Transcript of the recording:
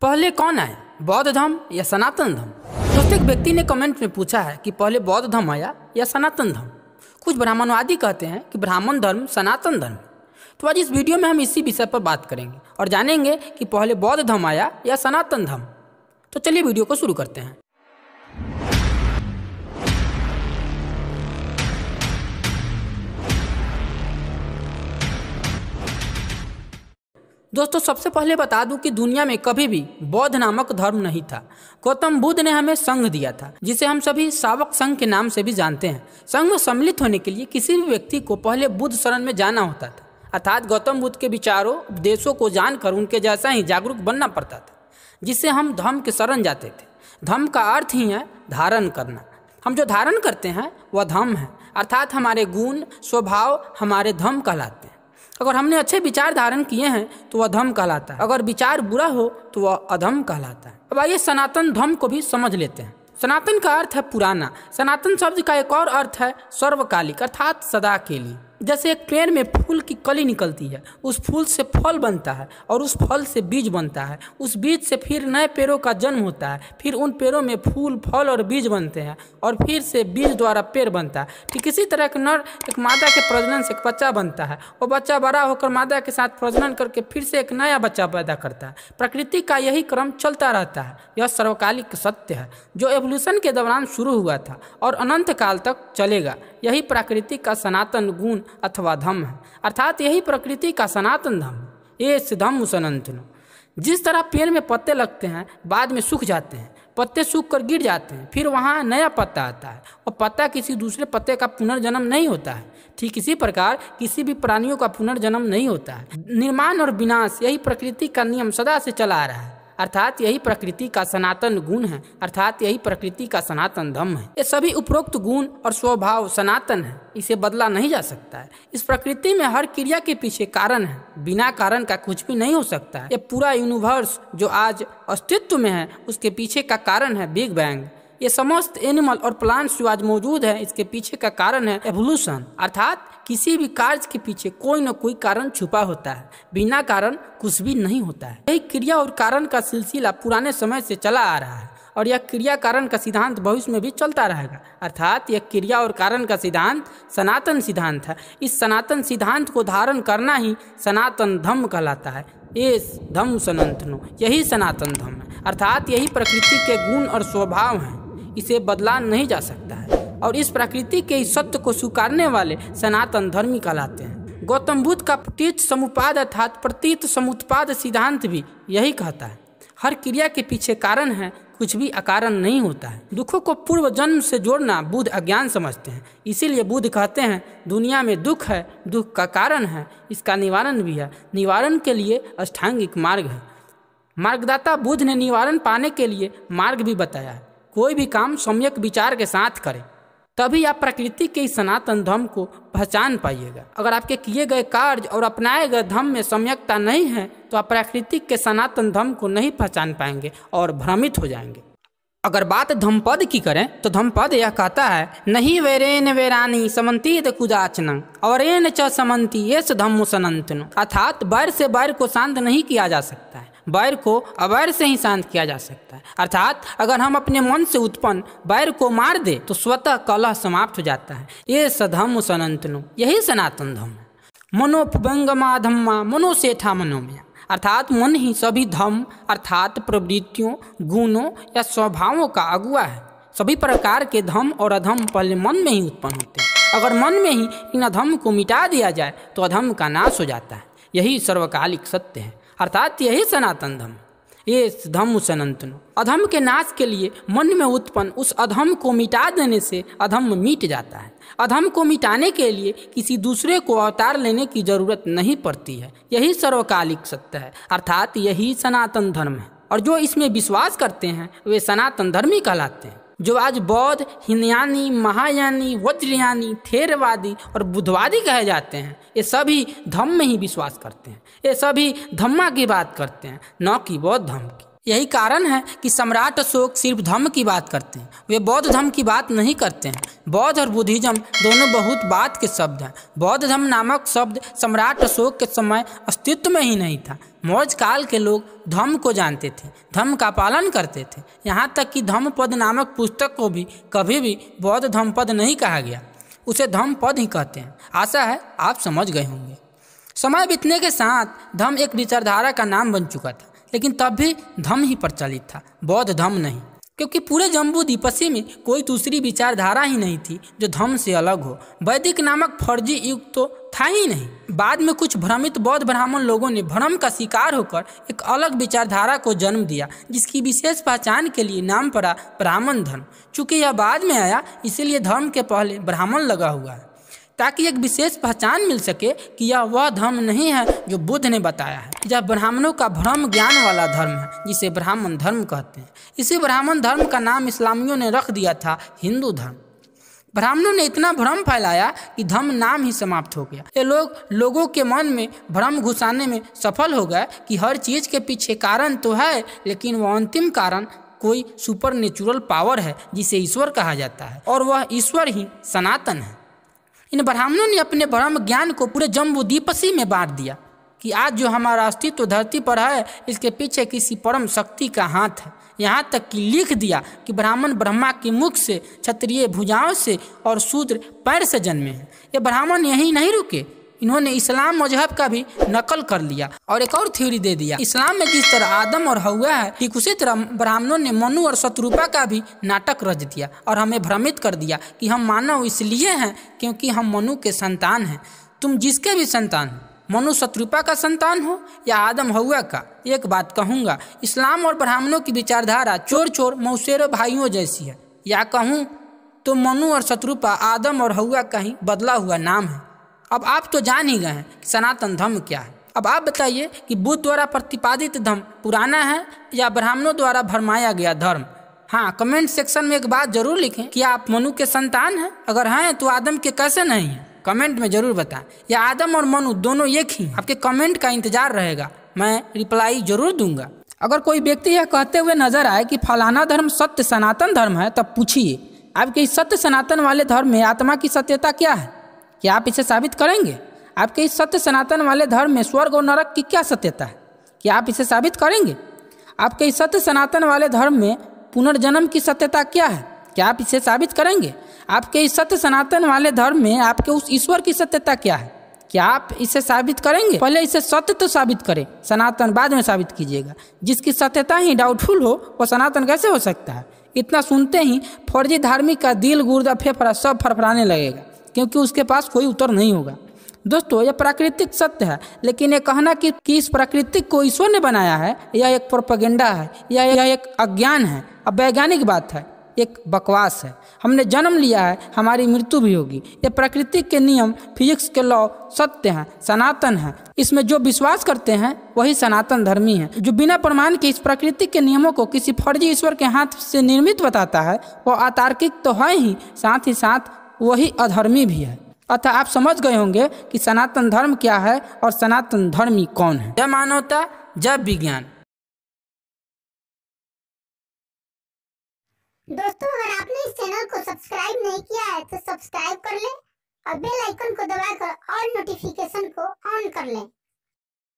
पहले कौन आया, बौद्ध धर्म या सनातन धर्म? दोस्तों, एक व्यक्ति ने कमेंट में पूछा है कि पहले बौद्ध धर्म आया या सनातन धर्म। कुछ ब्राह्मणवादी कहते हैं कि ब्राह्मण धर्म सनातन धर्म। तो आज इस वीडियो में हम इसी विषय पर बात करेंगे और जानेंगे कि पहले बौद्ध धर्म आया या सनातन धर्म। तो चलिए वीडियो को शुरू करते हैं। दोस्तों, सबसे पहले बता दूं कि दुनिया में कभी भी बौद्ध नामक धर्म नहीं था। गौतम बुद्ध ने हमें संघ दिया था, जिसे हम सभी शावक संघ के नाम से भी जानते हैं। संघ में सम्मिलित होने के लिए किसी भी व्यक्ति को पहले बुद्ध शरण में जाना होता था, अर्थात गौतम बुद्ध के विचारों उपदेशों को जानकर उनके जैसा ही जागरूक बनना पड़ता था, जिससे हम धर्म के शरण जाते थे। धर्म का अर्थ ही है धारण करना। हम जो धारण करते हैं वह धर्म है, अर्थात हमारे गुण स्वभाव हमारे धर्म कहलाते हैं। अगर हमने अच्छे विचार धारण किए हैं तो वह धर्म कहलाता है, अगर विचार बुरा हो तो वह अधर्म कहलाता है। अब आइए सनातन धर्म को भी समझ लेते हैं। सनातन का अर्थ है पुराना। सनातन शब्द का एक और अर्थ है सर्वकालिक, अर्थात सदा के लिए। जैसे एक पेड़ में फूल की कली निकलती है, उस फूल से फल बनता है और उस फल से बीज बनता है। उस बीज से फिर नए पेड़ों का जन्म होता है, फिर उन पेड़ों में फूल फल और बीज बनते हैं और फिर से बीज द्वारा पेड़ बनता है। ठीक इसी तरह एक नर एक मादा के प्रजनन से एक बच्चा बनता है और बच्चा बड़ा होकर मादा के साथ प्रजनन करके फिर से एक नया बच्चा पैदा करता है। प्रकृति का यही क्रम चलता रहता है। यह सर्वकालिक सत्य है जो एवोल्यूशन के दौरान शुरू हुआ था और अनंत काल तक चलेगा। यही प्रकृति का सनातन गुण अथवा धर्म है, अर्थात यही प्रकृति का सनातन धर्म। ये धम्म सनातन। जिस तरह पेड़ में पत्ते लगते हैं, बाद में सूख जाते हैं, पत्ते सूख कर गिर जाते हैं, फिर वहाँ नया पत्ता आता है और पत्ता किसी दूसरे पत्ते का पुनर्जन्म नहीं होता है। ठीक इसी प्रकार किसी भी प्राणियों का पुनर्जन्म नहीं होता है। निर्माण और विनाश यही प्रकृति का नियम सदा से चला आ रहा है, अर्थात यही प्रकृति का सनातन गुण है, अर्थात यही प्रकृति का सनातन धर्म है। ये सभी उपरोक्त गुण और स्वभाव सनातन है, इसे बदला नहीं जा सकता है। इस प्रकृति में हर क्रिया के पीछे कारण है, बिना कारण का कुछ भी नहीं हो सकता है। ये पूरा यूनिवर्स जो आज अस्तित्व में है, उसके पीछे का कारण है बिग बैंग। ये समस्त एनिमल और प्लांट्स जो आज मौजूद है, इसके पीछे का कारण है एवोल्यूशन, अर्थात किसी भी कार्य के पीछे कोई न कोई कारण छुपा होता है। बिना कारण कुछ भी नहीं होता है। यही क्रिया और कारण का सिलसिला पुराने समय से चला आ रहा है और यह क्रिया कारण का सिद्धांत भविष्य में भी चलता रहेगा, अर्थात यह क्रिया और कारण का सिद्धांत सनातन सिद्धांत है। इस सनातन सिद्धांत को धारण करना ही सनातन धर्म कहलाता है। ये धम्म सनातन, यही सनातन धर्म है, अर्थात यही प्रकृति के गुण और स्वभाव हैं, इसे बदला नहीं जा सकता है और इस प्रकृति के इस सत्य को स्वीकारने वाले सनातन धर्मी कहलाते हैं। गौतम बुद्ध का प्रतीत समुपाद अर्थात प्रतीत समुत्पाद सिद्धांत भी यही कहता है। हर क्रिया के पीछे कारण है, कुछ भी अकारण नहीं होता है। दुखों को पूर्व जन्म से जोड़ना बुद्ध अज्ञान समझते हैं। इसीलिए बुद्ध कहते हैं दुनिया में दुख है, दुख का कारण है, इसका निवारण भी है। निवारण के लिए अष्टांगिक मार्ग है। मार्गदाता बुद्ध ने निवारण पाने के लिए मार्ग भी बताया है। कोई भी काम सम्यक विचार के साथ करें, तभी आप प्रकृति के इस सनातन धर्म को पहचान पाइएगा। अगर आपके किए गए कार्य और अपनाए गए धर्म में सम्यकता नहीं है तो आप प्राकृतिक के सनातन धर्म को नहीं पहचान पाएंगे और भ्रमित हो जाएंगे। अगर बात धम्मपद की करें तो धम्मपद यह कहता है नहीं वैरेन वैरानी समन्तीत कुदाचन अवरेन च समन्ती ये धम्म सनातन, अर्थात बैर से बैर को शांत नहीं किया जा सकता है, बैर को अवैर से ही शांत किया जा सकता है। अर्थात अगर हम अपने मन से उत्पन्न बैर को मार दे तो स्वतः कलह समाप्त हो जाता है। ये सधम्म सनातन, यही सनातन धर्म है। मनोपबंगमा धम्मा मनोसेठा मनोमय, अर्थात मन ही सभी धर्म अर्थात प्रवृत्तियों गुणों या स्वभावों का अगुआ है। सभी प्रकार के धर्म और अधर्म पहले मन में ही उत्पन्न होते हैं। अगर मन में ही इन अधर्म को मिटा दिया जाए तो अधर्म का नाश हो जाता है। यही सर्वकालिक सत्य है, अर्थात यही सनातन धर्म। ये धम्म सनातन। अधर्म के नाश के लिए मन में उत्पन्न उस अधर्म को मिटा देने से अधर्म मिट जाता है। अधर्म को मिटाने के लिए किसी दूसरे को अवतार लेने की जरूरत नहीं पड़ती है। यही सर्वकालिक सत्य है, अर्थात यही सनातन धर्म है और जो इसमें विश्वास करते हैं वे सनातन धर्मी कहलाते हैं। जो आज बौद्ध, हिनयानी, महायानी, वज्रयानी, थेरवादी और बुद्धवादी कहे जाते हैं, ये सभी धम्म में ही विश्वास करते हैं। ये सभी धम्मा की बात करते हैं, न कि बौद्ध धर्म की। यही कारण है कि सम्राट अशोक सिर्फ धम्म की बात करते हैं, वे बौद्ध धम्म की बात नहीं करते हैं। बौद्ध और बुद्धिज्म दोनों बहुत बात के शब्द हैं। बौद्ध धम्म नामक शब्द सम्राट अशोक के समय अस्तित्व में ही नहीं था। मौर्य काल के लोग धम्म को जानते थे, धम्म का पालन करते थे। यहाँ तक कि धम्मपद नामक पुस्तक को भी कभी भी बौद्ध धम्मपद नहीं कहा गया, उसे धम्मपद ही कहते हैं। आशा है आप समझ गए होंगे। समय बीतने के साथ धम्म एक विचारधारा का नाम बन चुका था, लेकिन तब भी धम्म ही प्रचलित था, बौद्ध धम्म नहीं, क्योंकि पूरे जम्बू द्वीपसी में कोई दूसरी विचारधारा ही नहीं थी जो धम्म से अलग हो। वैदिक नामक फर्जी युग तो था ही नहीं। बाद में कुछ भ्रमित बौद्ध ब्राह्मण लोगों ने भ्रम का शिकार होकर एक अलग विचारधारा को जन्म दिया, जिसकी विशेष पहचान के लिए नाम पड़ा ब्राह्मण धर्म। चूंकि यह बाद में आया, इसीलिए धर्म के पहले ब्राह्मण लगा हुआ है, ताकि एक विशेष पहचान मिल सके कि यह वह धर्म नहीं है जो बुद्ध ने बताया है। यह ब्राह्मणों का भ्रम ज्ञान वाला धर्म है, जिसे ब्राह्मण धर्म कहते हैं। इसी ब्राह्मण धर्म का नाम इस्लामियों ने रख दिया था हिंदू धर्म। ब्राह्मणों ने इतना भ्रम फैलाया कि धम्म नाम ही समाप्त हो गया। ये लोगों के मन में भ्रम घुसाने में सफल हो गए कि हर चीज के पीछे कारण तो है, लेकिन वह अंतिम कारण कोई सुपर नेचुरल पावर है जिसे ईश्वर कहा जाता है, और वह ईश्वर ही सनातन है। इन ब्राह्मणों ने अपने ब्रह्म ज्ञान को पूरे जम्बू द्वीपसी में बांट दिया कि आज जो हमारा अस्तित्व धरती पर है, इसके पीछे किसी परम शक्ति का हाथ है। यहाँ तक कि लिख दिया कि ब्राह्मण ब्रह्मा के मुख से, क्षत्रिय भुजाओं से और शूद्र पैर से जन्मे हैं। ये ब्राह्मण यहीं नहीं रुके, इन्होंने इस्लाम मजहब का भी नकल कर लिया और एक और थ्योरी दे दिया। इस्लाम में जिस तरह आदम और हव्वा है, ठीक उसी तरह ब्राह्मणों ने मनु और शत्रुपा का भी नाटक रच दिया और हमें भ्रमित कर दिया कि हम मानव इसलिए हैं क्योंकि हम मनु के संतान हैं। तुम जिसके भी संतान हो, मनु शत्रुपा का संतान हो या आदम हव्वा का, एक बात कहूँगा, इस्लाम और ब्राह्मणों की विचारधारा चोर चोर मौसेरे भाइयों जैसी है। या कहूँ तो मनु और शत्रुपा आदम और हव्वा का ही बदला हुआ नाम है। अब आप तो जान ही गए हैं कि सनातन धर्म क्या है। अब आप बताइए कि बुद्ध द्वारा प्रतिपादित धर्म पुराना है या ब्राह्मणों द्वारा भरमाया गया धर्म। हाँ, कमेंट सेक्शन में एक बात जरूर लिखें कि आप मनु के संतान हैं। अगर हैं तो आदम के कैसे नहीं हैं, कमेंट में जरूर बताएं। या आदम और मनु दोनों एक ही? आपके कमेंट का इंतजार रहेगा, मैं रिप्लाई जरूर दूंगा। अगर कोई व्यक्ति यह कहते हुए नजर आए कि फलाना धर्म सत्य सनातन धर्म है, तब पूछिए आपके इस सत्य सनातन वाले धर्म में आत्मा की सत्यता क्या है? क्या आप इसे साबित करेंगे? आपके इस सत्य सनातन वाले धर्म में स्वर्ग और नरक की क्या सत्यता है? क्या आप इसे साबित करेंगे? आपके इस सत्य सनातन वाले धर्म में पुनर्जन्म की सत्यता क्या है? क्या आप इसे साबित करेंगे? आपके इस सत्य सनातन वाले धर्म में आपके उस ईश्वर की सत्यता क्या है? क्या आप इसे साबित करेंगे? पहले इसे सत्य तो साबित करें, सनातन बाद में साबित कीजिएगा। जिसकी सत्यता ही डाउटफुल हो वो सनातन कैसे हो सकता है? इतना सुनते ही फर्जी धार्मिक का दिल, गुर्दा, फेफड़ा सब फड़फड़ाने लगेगा, क्योंकि उसके पास कोई उत्तर नहीं होगा। दोस्तों, यह प्राकृतिक सत्य है, लेकिन ये कहना कि इस प्राकृतिक को ईश्वर ने बनाया है, यह एक प्रोपेगेंडा है, यह एक अज्ञान है, अब वैज्ञानिक बात है, एक बकवास है। हमने जन्म लिया है, हमारी मृत्यु भी होगी। ये प्रकृति के नियम, फिजिक्स के लॉ सत्य हैं, सनातन हैं। इसमें जो विश्वास करते हैं वही सनातन धर्मी है। जो बिना प्रमाण के इस प्रकृति के नियमों को किसी फर्जी ईश्वर के हाथ से निर्मित बताता है, वो अतार्किक तो है ही, साथ ही साथ वही अधर्मी भी है। अतः आप समझ गए होंगे कि सनातन धर्म क्या है और सनातन धर्मी कौन है। जय मानवता, जय विज्ञान। दोस्तों, अगर आपने इस चैनल को सब्सक्राइब नहीं किया है तो सब्सक्राइब कर लें और बेल आइकन को दबाकर ऑल नोटिफिकेशन को ऑन कर लें।